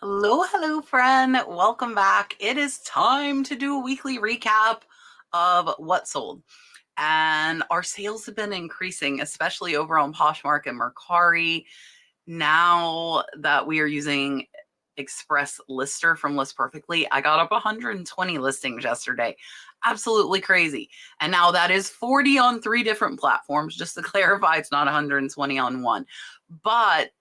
Hello, friend. Welcome back. It is time to do a weekly recap of what sold. And our sales have been increasing, especially over on Poshmark and Mercari. Now that we are using Express Lister from List Perfectly, I got up 120 listings yesterday. Absolutely crazy. And now that is 40 on 3 different platforms. Just to clarify, it's not 120 on one. But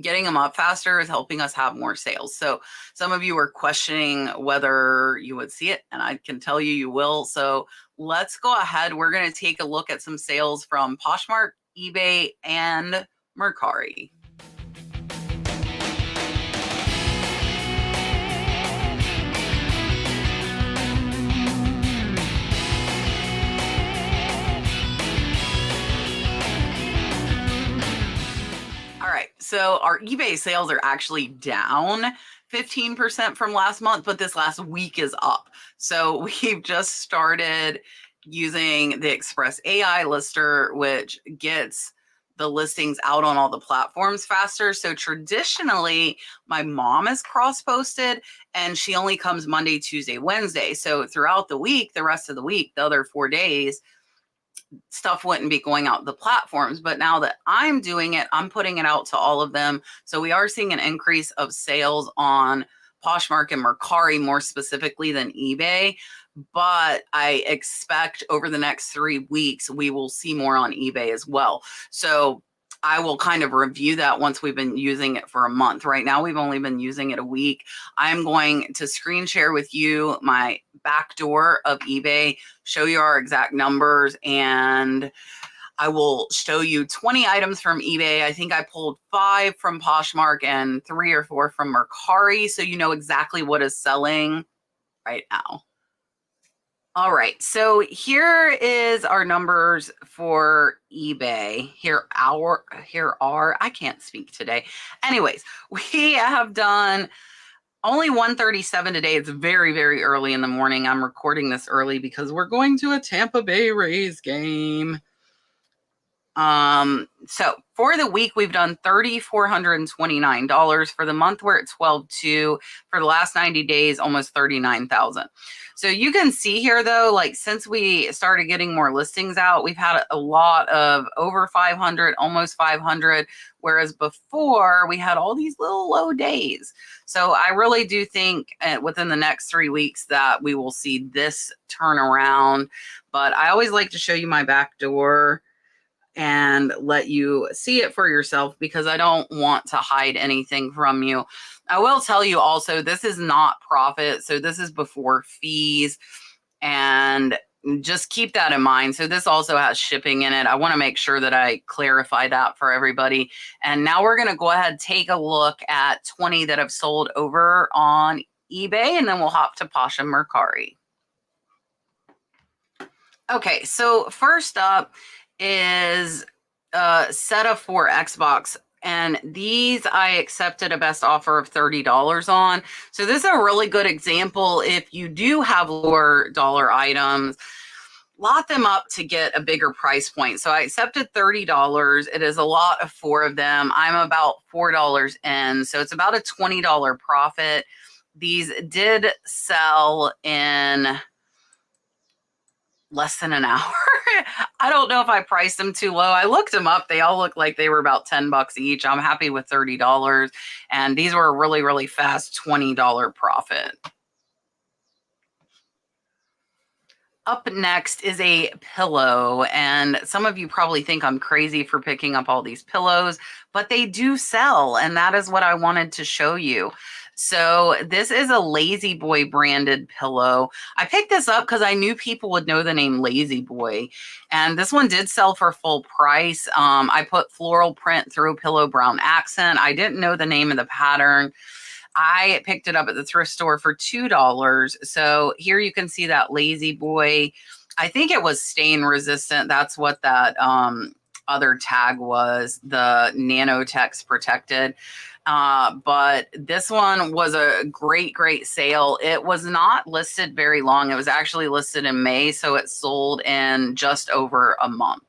getting them up faster is helping us have more sales. So some of you are questioning whether you would see it, and I can tell you you will. So let's go ahead. We're going to take a look at some sales from Poshmark, eBay, and Mercari. All right, so our eBay sales are actually down 15% from last month, but this last week is up. So we've just started using the Express AI lister, which gets the listings out on all the platforms faster. So traditionally, my mom is cross-posted and she only comes Monday, Tuesday, Wednesday. So throughout the week, the rest of the week, the other 4 days, stuff wouldn't be going out the platforms. But now that I'm doing it, I'm putting it out to all of them. So we are seeing an increase of sales on Poshmark and Mercari more specifically than eBay. But I expect over the next 3 weeks, we will see more on eBay as well. So I will kind of review that once we've been using it for a month. Right now, we've only been using it a week. I'm going to screen share with you my backdoor of eBay, show you our exact numbers, and I will show you 20 items from eBay. I think I pulled 5 from Poshmark and 3 or 4 from Mercari, so you know exactly what is selling right now. All right, so here is our numbers for eBay. Here are, I can't speak today. Anyways, we have done only 137 today. It's very, very early in the morning. I'm recording this early because we're going to a Tampa Bay Rays game. So for the week, we've done $3,429. For the month, we're at 12.2. For the last 90 days, almost 39,000. So you can see here though, like since we started getting more listings out, we've had a lot of over 500, almost 500, whereas before we had all these little low days. So I really do think within the next 3 weeks that we will see this turn around. But I always like to show you my back door and let you see it for yourself because I don't want to hide anything from you. I will tell you also, this is not profit. So this is before fees, and just keep that in mind. So this also has shipping in it. I want to make sure that I clarify that for everybody. And now we're going to go ahead and take a look at 20 that have sold over on eBay, and then we'll hop to Posh and Mercari. Okay, so first up is Seta for Xbox. And these I accepted a best offer of $30 on. So this is a really good example. If you do have lower dollar items, lot them up to get a bigger price point. So I accepted $30. It is a lot of 4 of them. I'm about $4 in. So it's about a $20 profit. These did sell in less than an hour. I don't know if I priced them too low. I looked them up. They all look like they were about $10 each. I'm happy with $30. And these were a really, really fast $20 profit. Up next is a pillow, and some of you probably think I'm crazy for picking up all these pillows, but they do sell, and that is what I wanted to show you. So this is a La-Z-Boy branded pillow. I picked this up because I knew people would know the name La-Z-Boy, and this one did sell for full price. I put floral print through pillow brown accent. I didn't know the name of the pattern. I picked it up at the thrift store for $2. So here you can see that La-Z-Boy. I think it was stain resistant. That's what that other tag was, the Nanotex protected. But this one was a great, great sale. It was not listed very long. It was actually listed in May, so it sold in just over a month.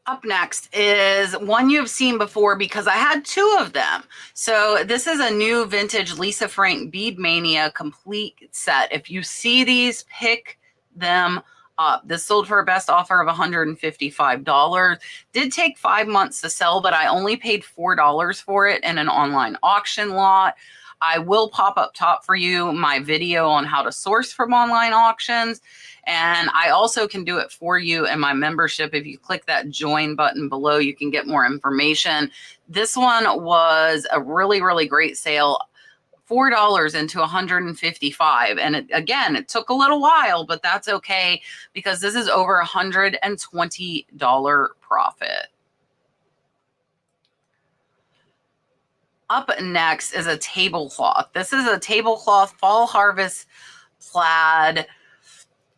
Up next is one you've seen before because I had two of them. So this is a new vintage Lisa Frank Bead Mania complete set. If you see these, pick them up. This sold for a best offer of $155. Did take 5 months to sell, but I only paid $4 for it in an online auction lot. I will pop up top for you my video on how to source from online auctions. And I also can do it for you in my membership. If you click that join button below, you can get more information. This one was a really, really great sale. $4 into $155. And it took a little while, but that's okay because this is over $120 profit. Up next is a tablecloth. This is a tablecloth fall harvest plaid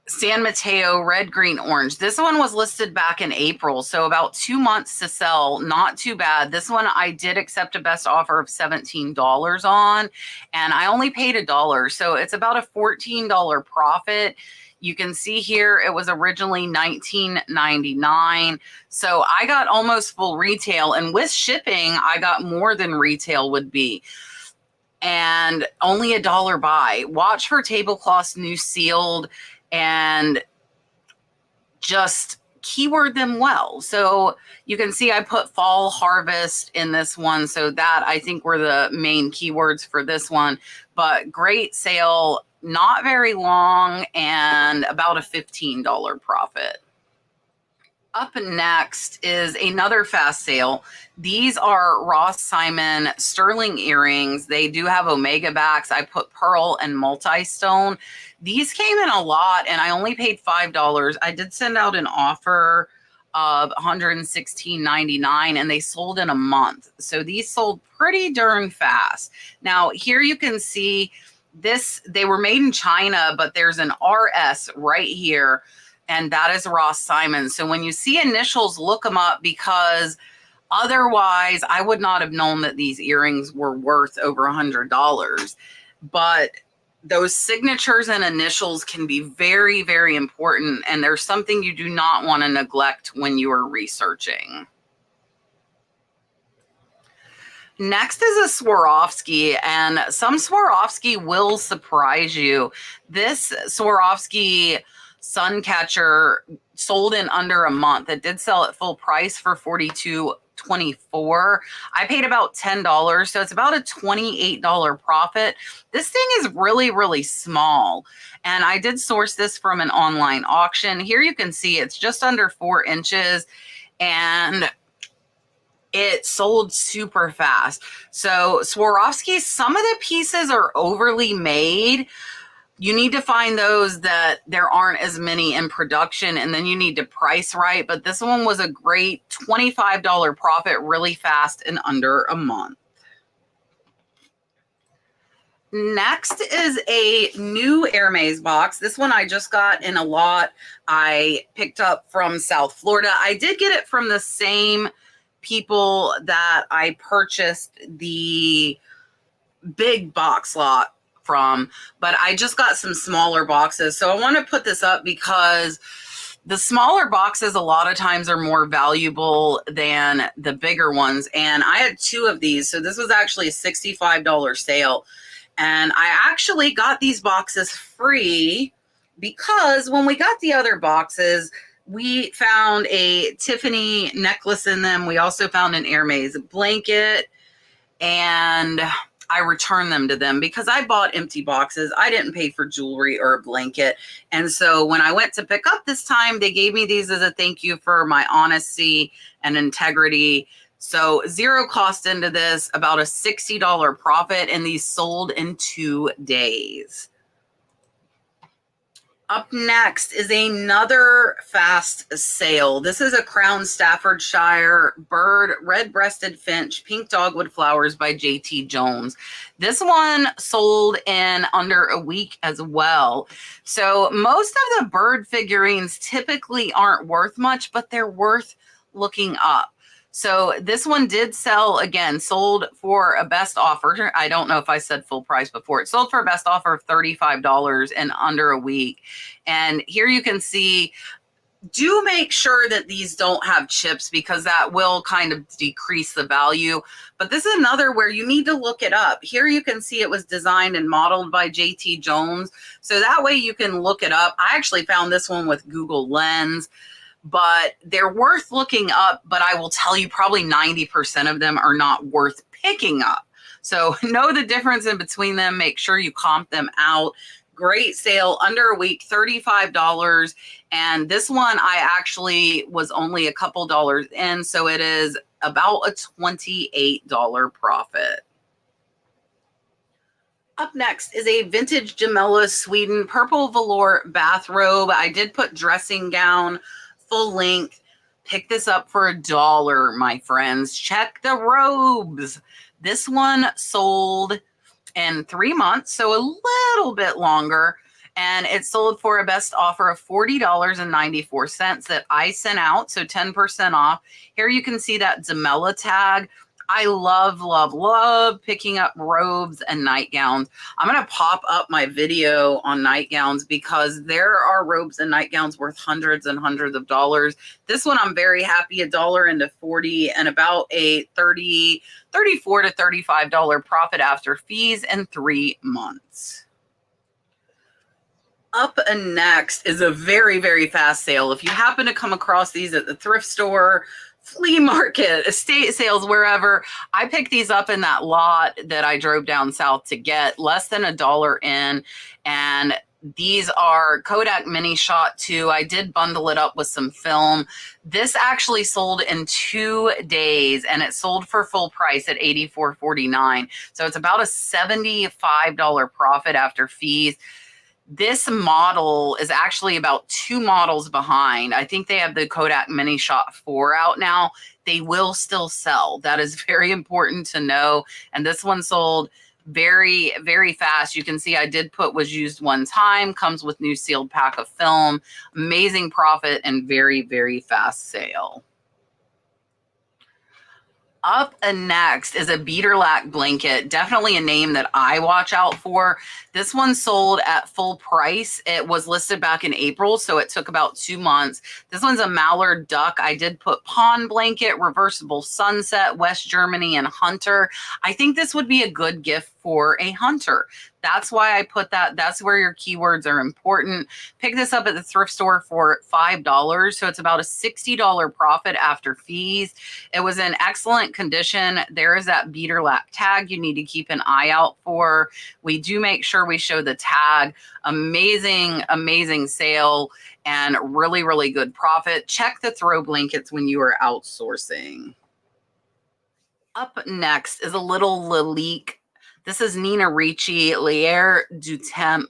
San Mateo red, green, orange. This one was listed back in April, so about 2 months to sell. Not too bad. This one I did accept a best offer of $17 on, and I only paid $1, so it's about a $14 profit. You can see here it was originally $19.99, so I got almost full retail, and with shipping I got more than retail would be, and only $1 buy. Watch for tablecloths new sealed and just keyword them well. So you can see I put fall harvest in this one. So that I think were the main keywords for this one, but great sale, not very long, and about a $15 profit. Up next is another fast sale. These are Ross Simon sterling earrings. They do have omega backs. I put pearl and multi-stone. These came in a lot, and I only paid $5. I did send out an offer of $116.99, and they sold in a month. So these sold pretty darn fast. Now, here you can see this. They were made in China, but there's an RS right here, and that is Ross Simon. So when you see initials, look them up, because otherwise I would not have known that these earrings were worth over $100. But those signatures and initials can be very, very important, and there's something you do not want to neglect when you are researching. Next is a Swarovski, and some Swarovski will surprise you. This Swarovski Suncatcher sold in under a month. It did sell at full price for $42.24. I paid about $10, so it's about a $28 profit. This thing is really, really small, and I did source this from an online auction. Here you can see it's just under 4 inches, and it sold super fast. So Swarovski, some of the pieces are overly made. You need to find those that there aren't as many in production, and then you need to price right. But this one was a great $25 profit, really fast in under a month. Next is a new Hermes box. This one I just got in a lot. I picked up from South Florida. I did get it from the same people that I purchased the big box lot from, but I just got some smaller boxes. So I want to put this up because the smaller boxes a lot of times are more valuable than the bigger ones. And I had 2 of these. So this was actually a $65 sale. And I actually got these boxes free because when we got the other boxes, we found a Tiffany necklace in them. We also found an Hermes blanket, and I returned them to them because I bought empty boxes. I didn't pay for jewelry or a blanket. And so when I went to pick up this time, they gave me these as a thank you for my honesty and integrity. So 0 cost into this, about a $60 profit, and these sold in 2 days. Up next is another fast sale. This is a Crown Staffordshire bird, red-breasted finch, pink dogwood flowers by J.T. Jones. This one sold in under a week as well. So most of the bird figurines typically aren't worth much, but they're worth looking up. So this one did sell, again, sold for a best offer. I don't know if I said full price before. It sold for a best offer of $35 in under a week. And here you can see Do make sure that these don't have chips because that will kind of decrease the value. But this is another where you need to look it up. Here you can see it was designed and modeled by JT Jones. So that way you can look it up. I actually found this one with Google Lens, but they're worth looking up. But I will tell you probably 90% of them are not worth picking up. So know the difference in between them. Make sure you comp them out. Great sale, under a week, $35. And this one I actually was only a couple dollars in, so it is about a $28 profit. Up next is a vintage Gemella Sweden purple velour bathrobe. I did put dressing gown, full length. Pick this up for $1, my friends. Check the robes. This one sold in 3 months, so a little bit longer, and it sold for a best offer of $40.94 that I sent out, so 10% off. Here you can see that Gemella tag. I love, love, love picking up robes and nightgowns. I'm going to pop up my video on nightgowns because there are robes and nightgowns worth hundreds and hundreds of dollars. This one I'm very happy, $1 into 40 and about a $34 to $35 profit after fees in 3 months. Up next is a very, very fast sale. If you happen to come across these at the thrift store, flea market, estate sales, wherever, I picked these up in that lot that I drove down south to get, less than $1 in. And these are Kodak Mini Shot 2. I did bundle it up with some film. This actually sold in 2 days, and it sold for full price at $84.49. So it's about a $75 profit after fees. This model is actually about 2 models behind. I think they have the Kodak Mini Shot 4 out now. They will still sell. That is very important to know. And this one sold very, very fast. You can see I did put was used one time, comes with new sealed pack of film. Amazing profit and very, very fast sale. Up next is a Beaterlack blanket, definitely a name that I watch out for. This one sold at full price. It was listed back in April, so it took about 2 months. This one's a Mallard Duck. I did put Pawn Blanket, Reversible Sunset, West Germany, and Hunter. I think this would be a good gift for a hunter. That's why I put that. That's where your keywords are important. Pick this up at the thrift store for $5. So it's about a $60 profit after fees. It was in excellent condition. There is that Beaterlack tag you need to keep an eye out for. We do make sure we show the tag. Amazing, amazing sale and really, really good profit. Check the throw blankets when you are outsourcing. Up next is a little Lalique. This is Nina Ricci L'air du Temps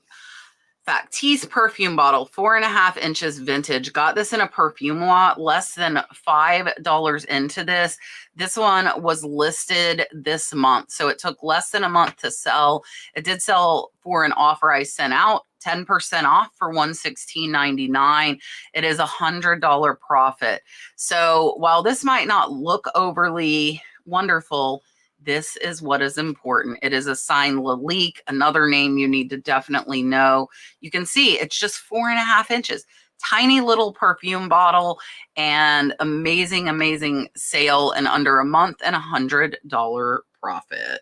Factice perfume bottle, 4.5 inches vintage. Got this in a perfume lot, less than $5 into this. This one was listed this month, so it took less than a month to sell. It did sell for an offer I sent out, 10% off for $116.99. It is $100 profit. So while this might not look overly wonderful, this is what is important. It is a signed Lalique, another name you need to definitely know. You can see it's just 4.5 inches. Tiny little perfume bottle and amazing, amazing sale in under a month and $100 profit.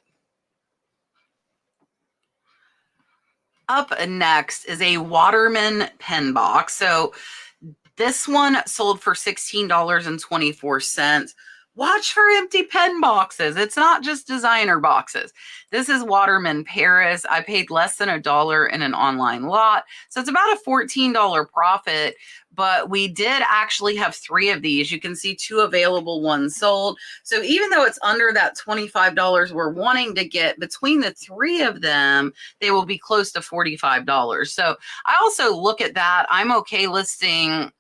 Up next is a Waterman pen box. So this one sold for $16.24. Watch for empty pen boxes. It's not just designer boxes. This is Waterman Paris. I paid less than $1 in an online lot. So it's about a $14 profit, but we did actually have 3 of these. You can see 2 available, 1 sold. So even though it's under that $25 we're wanting to get, between the 3 of them, they will be close to $45. So I also look at that. I'm okay listing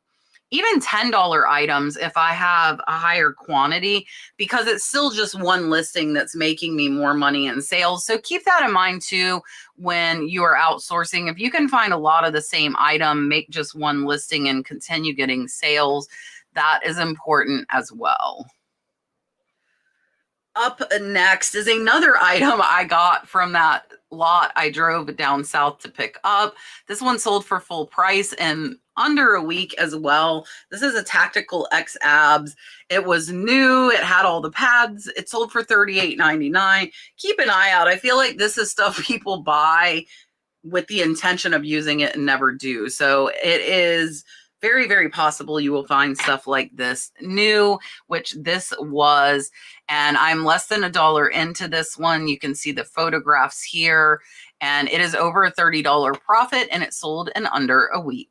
even $10 items if I have a higher quantity, because it's still just one listing that's making me more money in sales. So keep that in mind too when you are outsourcing. If you can find a lot of the same item, make just one listing and continue getting sales. That is important as well. Up next is another item I got from that lot I drove down south to pick up. This one sold for full price in under a week as well. This is a Tactical X Abs. It was new. It had all the pads. It sold for $38.99. Keep an eye out. I feel like this is stuff people buy with the intention of using it and never do. So it is very, very possible you will find stuff like this new, which this was. And I'm less than $1 into this one. You can see the photographs here, and it is over a $30 profit, and it sold in under a week.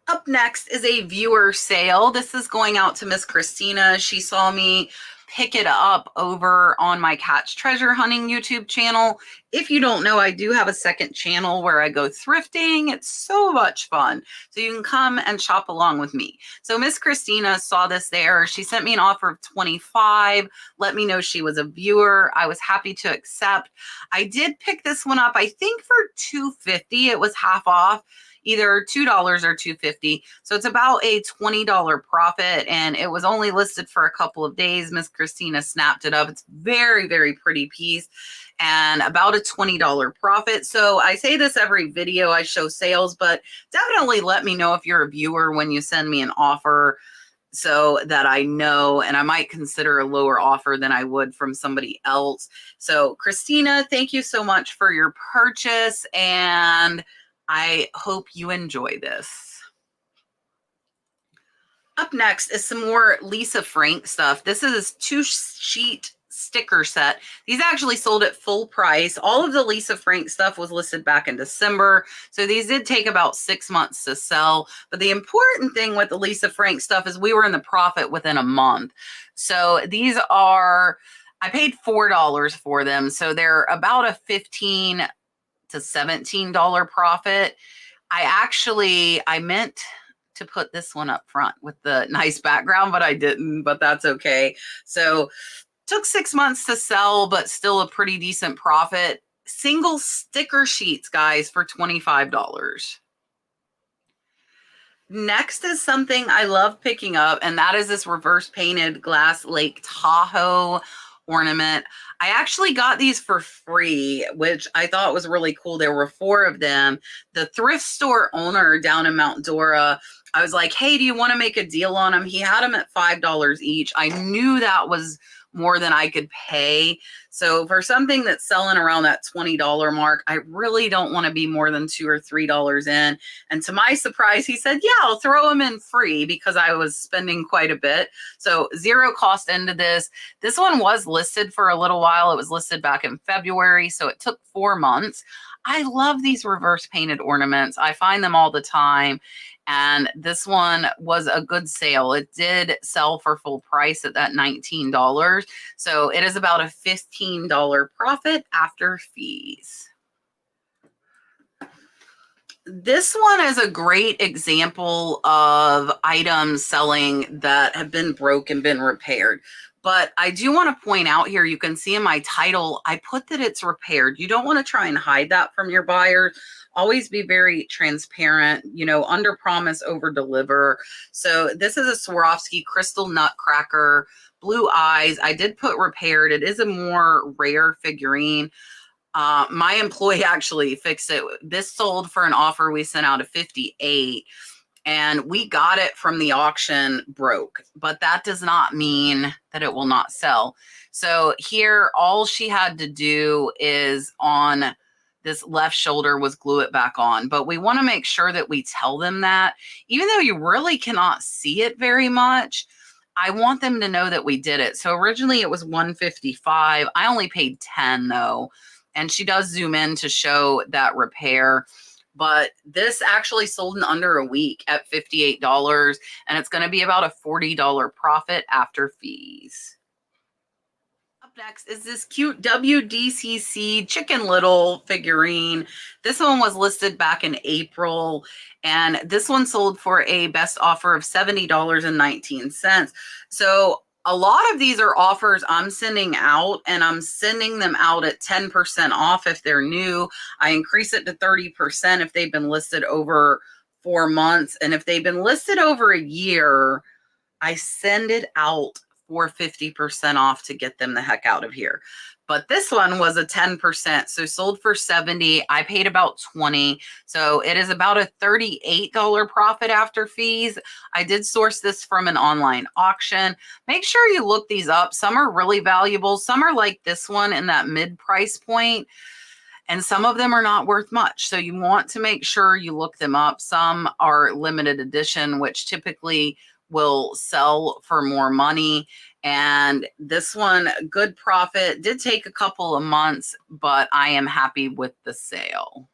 Up next is a viewer sale. This is going out to Miss Christina. She saw me pick it up over on my Catch Treasure Hunting YouTube channel. If you don't know, I do have a second channel where I go thrifting. It's so much fun. So you can come and shop along with me. So Miss Christina saw this there. She sent me an offer of $25, let me know she was a viewer. I was happy to accept. I did pick this one up, I think for $2.50. It was half off, either $2 or $2.50. So it's about a $20 profit, and it was only listed for a couple of days. Miss Christina snapped it up. It's very, very pretty piece and about a $20 profit. So I say this every video I show sales, but definitely let me know if you're a viewer when you send me an offer so that I know, and I might consider a lower offer than I would from somebody else. So Christina, thank you so much for your purchase, and I hope you enjoy this. Up next is some more Lisa Frank stuff. This is a 2-sheet sticker set. These actually sold at full price. All of the Lisa Frank stuff was listed back in December. So these did take about 6 months to sell. But the important thing with the Lisa Frank stuff is we were in the profit within a month. So these are, I paid $4 for them. So they're about a $15 to $17 profit. I meant to put this one up front with the nice background, but I didn't, but that's okay. So took 6 months to sell, but still a pretty decent profit. Single sticker sheets, guys, for $25. Next is something I love picking up, and that is this reverse painted glass Lake Tahoe ornament. I actually got these for free, which I thought was really cool. There were 4 of them. The thrift store owner down in Mount Dora, I was like, hey, do you want to make a deal on them? He had them at $5 each. I knew that was more than I could pay. So for something that's selling around that $20 mark, I really don't want to be more than $2 or $3 in. And to my surprise, he said, yeah, I'll throw them in free because I was spending quite a bit. So 0 cost into this. This one was listed for a little while. It was listed back in February, so it took 4 months. I love these reverse painted ornaments. I find them all the time. And this one was a good sale. It did sell for full price at that $19. So it is about a $15 profit after fees. This one is a great example of items selling that have been broke and been repaired. But I do want to point out here, you can see in my title, I put that it's repaired. You don't want to try and hide that from your buyers. Always be very transparent, you know, under promise, over deliver. So this is a Swarovski crystal nutcracker, blue eyes. I did put repaired. It is a more rare figurine. My employee actually fixed it. This sold for an offer we sent out of $58, and we got it from the auction broke, but that does not mean that it will not sell. So here, all she had to do is on this left shoulder was glue it back on. But we want to make sure that we tell them that, even though you really cannot see it very much, I want them to know that we did it. So originally it was $155. I only paid $10 though. And she does zoom in to show that repair. But this actually sold in under a week at $58. And it's going to be about a $40 profit after fees. Next is this cute WDCC Chicken Little figurine. This one was listed back in April, and this one sold for a best offer of $70.19. So a lot of these are offers I'm sending out, and I'm sending them out at 10% off if they're new. I increase it to 30% if they've been listed over 4 months. And if they've been listed over a year, I send it out for 50% off to get them the heck out of here. But this one was a 10%, so sold for 70. I paid about 20. So it is about a $38 profit after fees. I did source this from an online auction. Make sure you look these up. Some are really valuable. Some are like this one in that mid price point, and some of them are not worth much. So you want to make sure you look them up. Some are limited edition, which typically will sell for more money. And this one, good profit, did take a couple of months, but I am happy with the sale.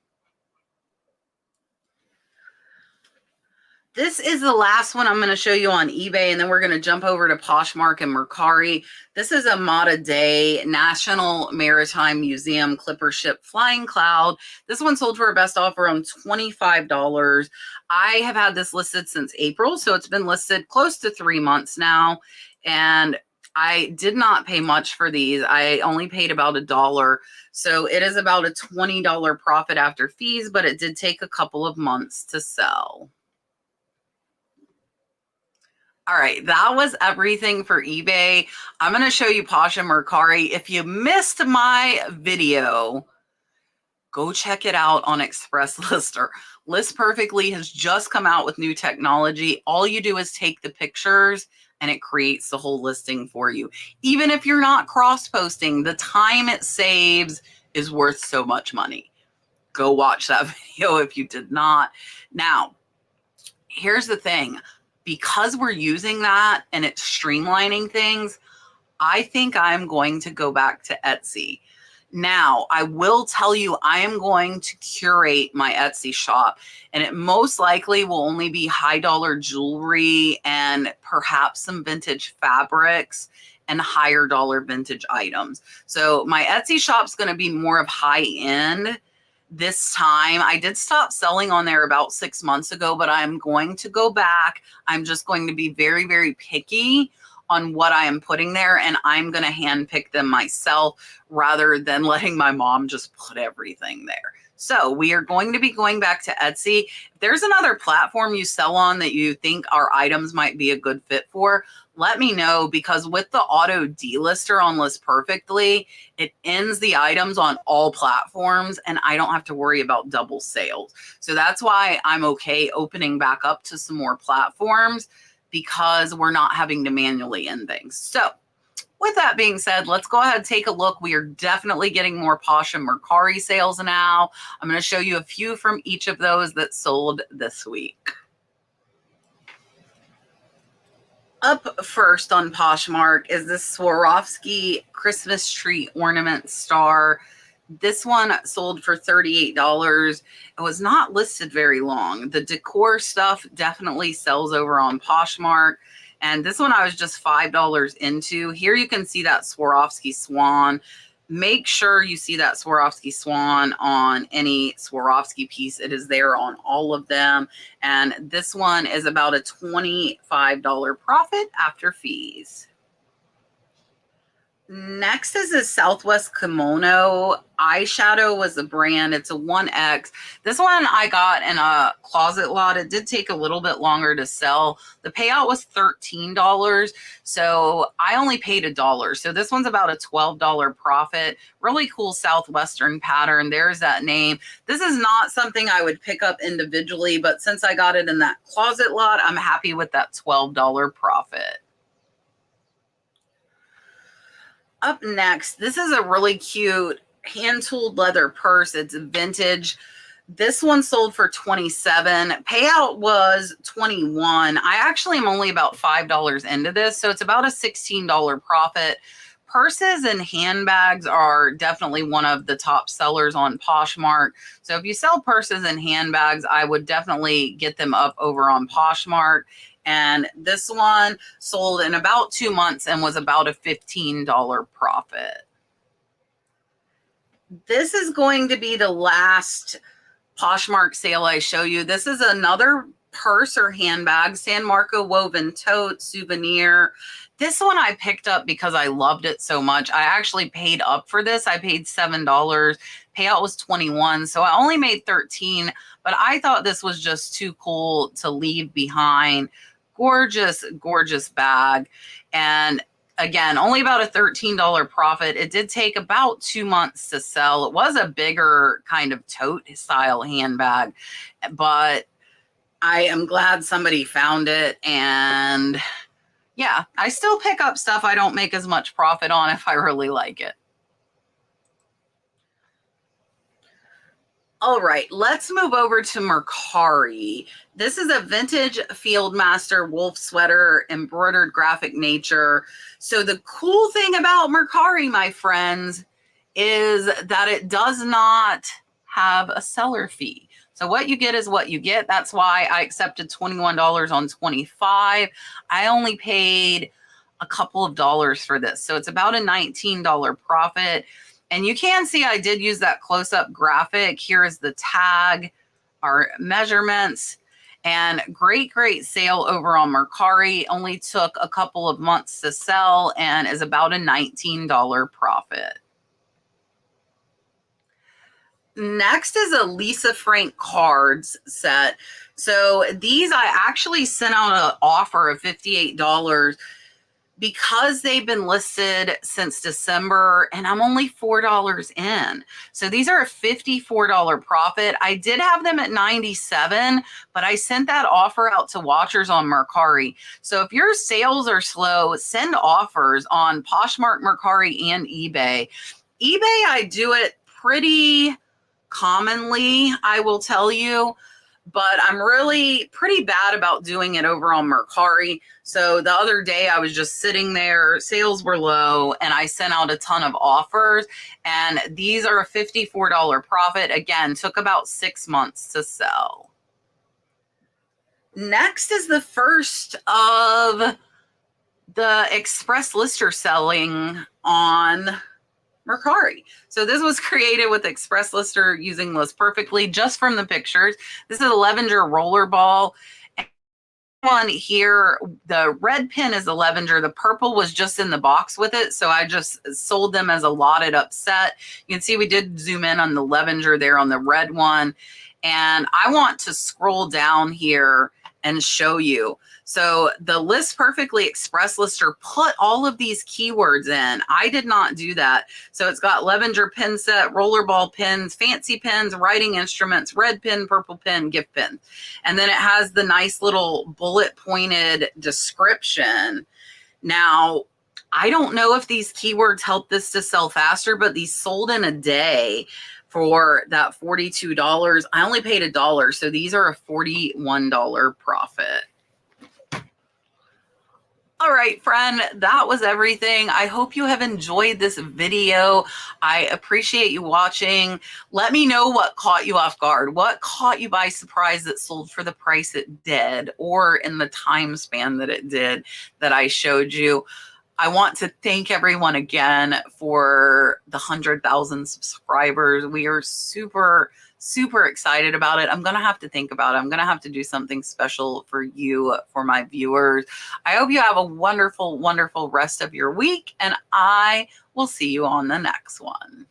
This is the last one I'm going to show you on eBay, and then we're going to jump over to Poshmark and Mercari. This is a Mater Dei National Maritime Museum Clipper Ship Flying Cloud. This one sold for a best offer on $25. I have had this listed since April, so it's been listed close to 3 months now, and I did not pay much for these. I only paid about $1. So it is about a $20 profit after fees, but it did take a couple of months to sell. All right, that was everything for eBay. I'm going to show you Posh and Mercari. If you missed my video, go check it out on Express Lister. List Perfectly has just come out with new technology. All you do is take the pictures and it creates the whole listing for you. Even if you're not cross-posting, the time it saves is worth so much money. Go watch that video if you did not. Now, here's the thing. Because we're using that and it's streamlining things, I think I'm going to go back to Etsy. Now, I will tell you, I am going to curate my Etsy shop, and it most likely will only be high dollar jewelry and perhaps some vintage fabrics and higher dollar vintage items. So my Etsy shop's going to be more of high end this time. I did stop selling on there about 6 months ago, but I'm going to go back. I'm just going to be very, very picky on what I am putting there, and I'm going to handpick them myself rather than letting my mom just put everything there. So we are going to be going back to Etsy. If there's another platform you sell on that you think our items might be a good fit for, let me know, because with the auto delister on List Perfectly, it ends the items on all platforms and I don't have to worry about double sales. So that's why I'm okay opening back up to some more platforms, because we're not having to manually end things. So with that being said, let's go ahead and take a look. We are definitely getting more Posh and Mercari sales now. I'm going to show you a few from each of those that sold this week. Up first on Poshmark is this Swarovski Christmas tree ornament star. This one sold for $38. It was not listed very long. The decor stuff definitely sells over on Poshmark. And this one I was just $5 into. Here you can see that Swarovski swan. Make sure you see that Swarovski swan on any Swarovski piece. It is there on all of them. And this one is about a $25 profit after fees. Next is a Southwest Kimono. Eyeshadow was the brand. It's a 1X. This one I got in a closet lot. It did take a little bit longer to sell. The payout was $13, so I only paid $1. So this one's about a $12 profit. Really cool Southwestern pattern. There's that name. This is not something I would pick up individually, but since I got it in that closet lot, I'm happy with that $12 profit. Up next, this is a really cute hand-tooled leather purse. It's vintage. This one sold for $27. Payout was $21. I actually am only about $5 into this, so it's about a $16 profit. Purses and handbags are definitely one of the top sellers on Poshmark. So if you sell purses and handbags, I would definitely get them up over on Poshmark. And this one sold in about 2 months and was about a $15 profit. This is going to be the last Poshmark sale I show you. This is another purse or handbag, San Marco woven tote souvenir. This one I picked up because I loved it so much. I actually paid up for this. I paid $7. Payout was $21, so I only made $13, but I thought this was just too cool to leave behind. Gorgeous, gorgeous bag. And again, only about a $13 profit. It did take about 2 months to sell. It was a bigger kind of tote style handbag, but I am glad somebody found it. And yeah, I still pick up stuff I don't make as much profit on if I really like it. All right, let's move over to Mercari. This is a vintage Fieldmaster wolf sweater, embroidered graphic nature. So the cool thing about Mercari, my friends, is that it does not have a seller fee. So what you get is what you get. That's why I accepted $21 on 25. I only paid a couple of dollars for this. So it's about a $19 profit. And you can see I did use that close-up graphic. Here is the tag, our measurements, and great sale over on Mercari. Only took a couple of months to sell and is about a $19 profit. Next is a Lisa Frank cards set. So these I actually sent out an offer of $58 because they've been listed since December and I'm only $4 in. So these are a $54 profit. I did have them at $97, but I sent that offer out to watchers on Mercari. So if your sales are slow, send offers on Poshmark, Mercari, and eBay. eBay, I do it pretty commonly, I will tell you, but I'm really pretty bad about doing it over on Mercari. So the other day I was just sitting there, sales were low, and I sent out a ton of offers, and these are a $54 profit. Again, took about 6 months to sell. Next is the first of the express lister selling on Mercari. So this was created with Express Lister using List Perfectly just from the pictures. This is a Levenger rollerball. One here, the red pin is a Levenger. The purple was just in the box with it. So I just sold them as a lotted up set. You can see we did zoom in on the Levenger there on the red one. And I want to scroll down here and show you. So the List Perfectly Express Lister put all of these keywords in. I did not do that. So it's got Levenger pin set, rollerball pins, fancy pins, writing instruments, red pin, purple pin, gift pin. And then it has the nice little bullet pointed description. Now, I don't know if these keywords help this to sell faster, but these sold in a day for that $42. I only paid $1. So these are a $41 profit. All right, friend, that was everything. I hope you have enjoyed this video. I appreciate you watching. Let me know what caught you off guard. What caught you by surprise that sold for the price it did, or in the time span that it did that I showed you. I want to thank everyone again for the 100,000 subscribers. We are super excited about it. I'm going to have to think about it. I'm going to have to do something special for you, for my viewers. I hope you have a wonderful rest of your week, and I will see you on the next one.